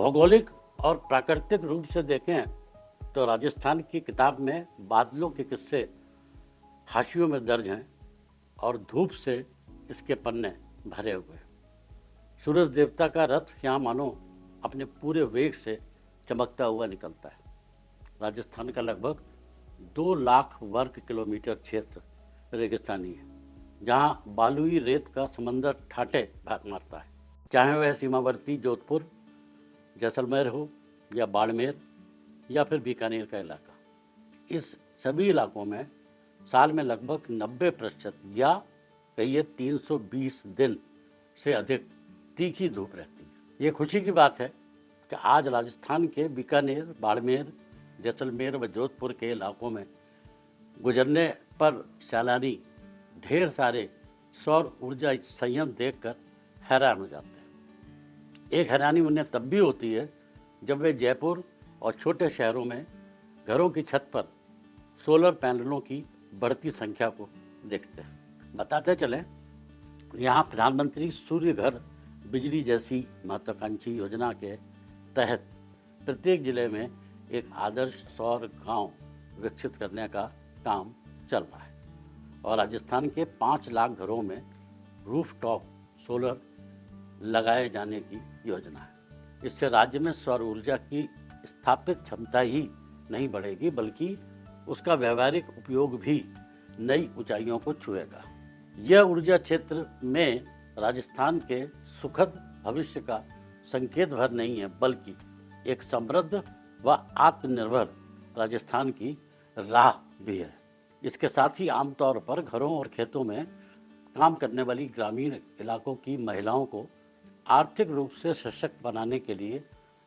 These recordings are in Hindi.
भौगोलिक और प्राकृतिक रूप से देखें तो राजस्थान की किताब में बादलों के किस्से हाशियों में दर्ज हैं और धूप से इसके पन्ने भरे हुए हैं। सूरज देवता का रथ यहाँ मानो अपने पूरे वेग से चमकता हुआ निकलता है। राजस्थान का लगभग 2 लाख वर्ग किलोमीटर क्षेत्र रेगिस्तानी है, जहाँ बालुई रेत का समंदर ठाटे भाग मारता है। चाहे वह सीमावर्ती जोधपुर, जैसलमेर हो या बाड़मेर या फिर बीकानेर का इलाका, इस सभी इलाकों में साल में लगभग 90% या कहिए 320 दिन से अधिक तीखी धूप रहती है। ये खुशी की बात है कि आज राजस्थान के बीकानेर, बाड़मेर, जैसलमेर व जोधपुर के इलाकों में गुजरने पर सैलानी ढेर सारे सौर ऊर्जा संयंत्र देखकर हैरान हो जाते हैं। एक हैरानी उन्हें तब भी होती है जब वे जयपुर और छोटे शहरों में घरों की छत पर सोलर पैनलों की बढ़ती संख्या को देखते हैं। बताते चलें, यहाँ प्रधानमंत्री सूर्य घर बिजली जैसी महत्वाकांक्षी योजना के तहत प्रत्येक जिले में एक आदर्श सौर गांव विकसित करने का काम चल रहा है और राजस्थान के 5 लाख घरों में रूफटॉप सोलर लगाए जाने की योजना है। इससे राज्य में सौर ऊर्जा की स्थापित क्षमता ही नहीं बढ़ेगी, बल्कि उसका व्यावहारिक उपयोग भी नई ऊंचाइयों को छुएगा। यह ऊर्जा क्षेत्र में राजस्थान के सुखद भविष्य का संकेत भर नहीं है, बल्कि एक समृद्ध व आत्मनिर्भर राजस्थान की राह भी है। इसके साथ ही आमतौर पर घरों और खेतों में काम करने वाली ग्रामीण इलाकों की महिलाओं को आर्थिक रूप से सशक्त बनाने के लिए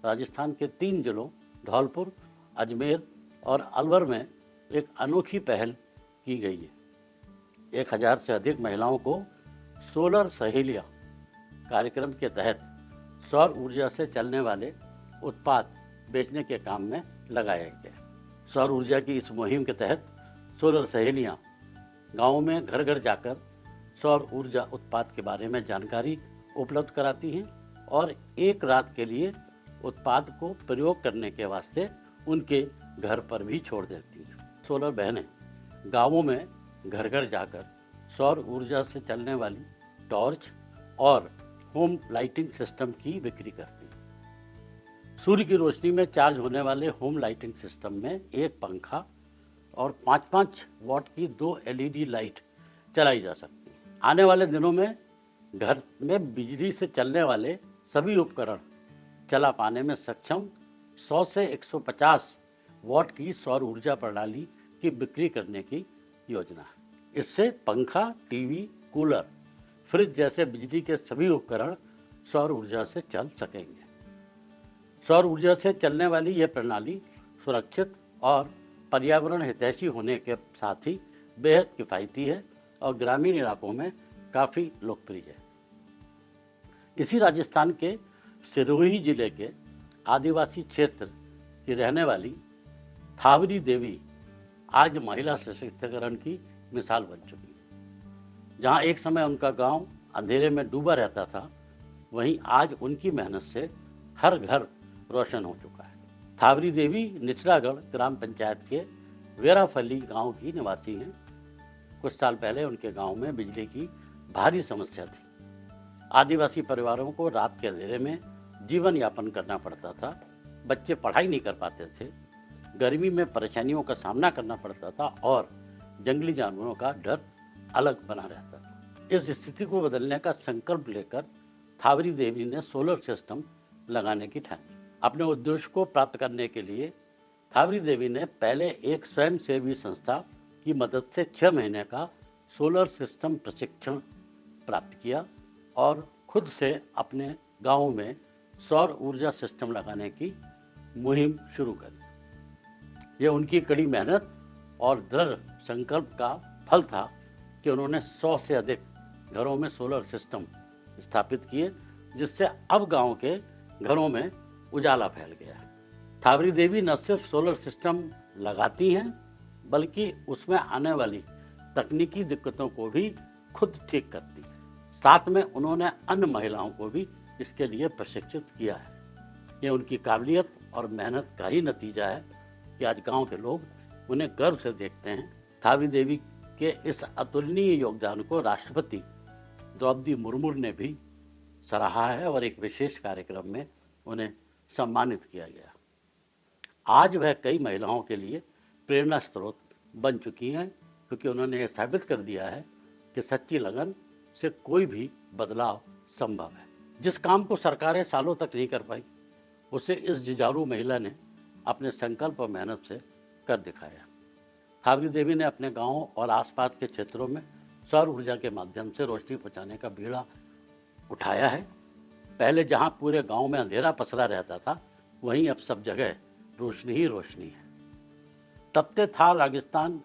राजस्थान के 3 जिलों धौलपुर, अजमेर और अलवर में एक अनोखी पहल की गई है। 1000 से अधिक महिलाओं को सोलर सहेलियाँ कार्यक्रम के तहत सौर ऊर्जा से चलने वाले उत्पाद बेचने के काम में लगाया गया। सौर ऊर्जा की इस मुहिम के तहत सोलर सहेलियाँ गाँवों में घर घर जाकर सौर ऊर्जा उत्पाद के बारे में जानकारी उपलब्ध कराती हैं और एक रात के लिए उत्पाद को प्रयोग करने के वास्ते उनके घर पर भी छोड़ देती हैं। सोलर बहनें गाँवों में घर घर जाकर सौर ऊर्जा से चलने वाली टॉर्च और होम लाइटिंग सिस्टम की बिक्री करती हैं। सूर्य की रोशनी में चार्ज होने वाले होम लाइटिंग सिस्टम में एक पंखा और 5-5 वॉट की 2 LED लाइट चलाई जा सकती है। आने वाले दिनों में घर में बिजली से चलने वाले सभी उपकरण चला पाने में सक्षम 100 से 150 वॉट की सौर ऊर्जा प्रणाली की बिक्री करने की योजना है। इससे पंखा, टीवी, कूलर, फ्रिज जैसे बिजली के सभी उपकरण सौर ऊर्जा से चल सकेंगे। सौर ऊर्जा से चलने वाली यह प्रणाली सुरक्षित और पर्यावरण हितैषी होने के साथ ही बेहद किफ़ायती है और ग्रामीण इलाकों में काफ़ी लोकप्रिय है। इसी राजस्थान के सिरोही जिले के आदिवासी क्षेत्र की रहने वाली थावरी देवी आज महिला सशक्तिकरण की मिसाल बन चुकी है। जहां एक समय उनका गांव अंधेरे में डूबा रहता था, वहीं आज उनकी मेहनत से हर घर रोशन हो चुका है। थावरी देवी निचलागढ़ ग्राम पंचायत के वेराफली गांव की निवासी हैं। कुछ साल पहले उनके गांव में बिजली की भारी समस्या थी। आदिवासी परिवारों को रात के अंधेरे में जीवन यापन करना पड़ता था। बच्चे पढ़ाई नहीं कर पाते थे, गर्मी में परेशानियों का सामना करना पड़ता था और जंगली जानवरों का डर अलग बना रहता था। इस स्थिति को बदलने का संकल्प लेकर थावरी देवी ने सोलर सिस्टम लगाने की ठानी। अपने उद्देश्य को प्राप्त करने के लिए थावरी देवी ने पहले एक स्वयंसेवी संस्था की मदद से 6 महीने का सोलर सिस्टम प्रशिक्षण प्राप्त किया और खुद से अपने गांव में सौर ऊर्जा सिस्टम लगाने की मुहिम शुरू करी। यह उनकी कड़ी मेहनत और दृढ़ संकल्प का फल था कि उन्होंने 100 से अधिक घरों में सोलर सिस्टम स्थापित किए, जिससे अब गांव के घरों में उजाला फैल गया है। थावरी देवी न सिर्फ सोलर सिस्टम लगाती हैं, बल्कि उसमें आने वाली तकनीकी दिक्कतों को भी खुद ठीक करती है। साथ में उन्होंने अन्य महिलाओं को भी इसके लिए प्रशिक्षित किया है। ये उनकी काबिलियत और मेहनत का ही नतीजा है कि आज गांव के लोग उन्हें गर्व से देखते हैं। थावी देवी के इस अतुलनीय योगदान को राष्ट्रपति द्रौपदी मुर्मू ने भी सराहा है और एक विशेष कार्यक्रम में उन्हें सम्मानित किया गया। आज वह कई महिलाओं के लिए प्रेरणा स्रोत बन चुकी हैं, क्योंकि उन्होंने ये साबित कर दिया है कि सच्ची लगन से कोई भी बदलाव संभव है। जिस काम को सरकारें सालों तक नहीं कर पाई, उसे इस जुझारू महिला ने अपने संकल्प और मेहनत से कर दिखाया। थावरी देवी ने अपने गांवों और आसपास के क्षेत्रों में सौर ऊर्जा के माध्यम से रोशनी पहुंचाने का बीड़ा उठाया है। पहले जहां पूरे गांव में अंधेरा पसरा रहता था, वहीं अब सब जगह रोशनी ही रोशनी है। तपते थार रेगिस्तान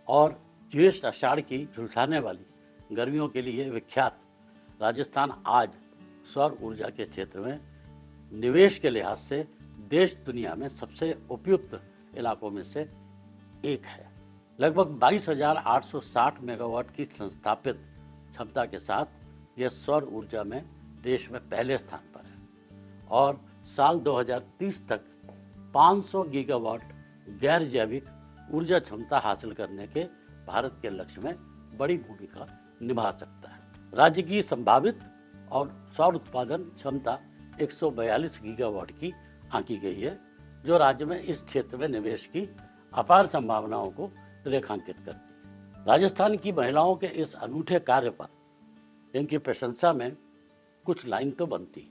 और ज्येष्ठ आषाढ़ की झुलसाने वाली गर्मियों के लिए विख्यात राजस्थान आज सौर ऊर्जा के क्षेत्र में निवेश के लिहाज से देश दुनिया में सबसे उपयुक्त इलाकों में से एक है। लगभग 22,860 मेगावाट की संस्थापित क्षमता के साथ यह सौर ऊर्जा में देश में पहले स्थान पर है और साल 2030 तक 500 गीगावाट गैर जैविक ऊर्जा क्षमता हासिल करने के भारत के लक्ष्य में बड़ी भूमिका निभा सकता है। राज्य की संभावित और सौर उत्पादन क्षमता 142 गीगावाट की आंकी गई है, जो राज्य में इस क्षेत्र में निवेश की अपार संभावनाओं को रेखांकित करती है। राजस्थान की महिलाओं के इस अनूठे कार्य पर इनकी प्रशंसा में कुछ लाइन तो बनती।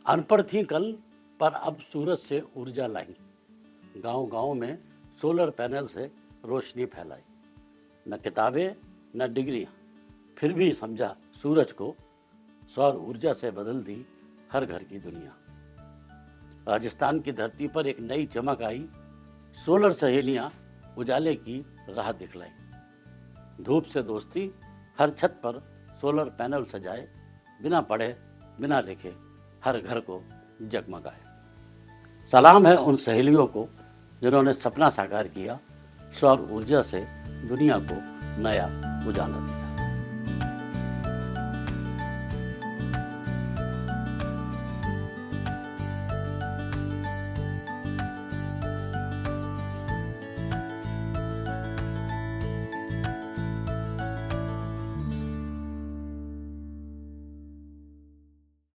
अनपढ़ थी कल पर अब सूरज से ऊर्जा लाई, गांव गांव में सोलर पैनल से रोशनी फैलाई। न किताबें न डिग्रियां, फिर भी समझा सूरज को, सौर ऊर्जा से बदल दी हर घर की दुनिया। राजस्थान की धरती पर एक नई चमक आई, सोलर सहेलियां उजाले की राह दिखलाई। धूप से दोस्ती, हर छत पर सोलर पैनल सजाए, बिना पढ़े बिना लिखे हर घर को जगमगाए। सलाम है उन सहेलियों को जिन्होंने सपना साकार किया, सौर ऊर्जा से दुनिया को नया उजाला दिया।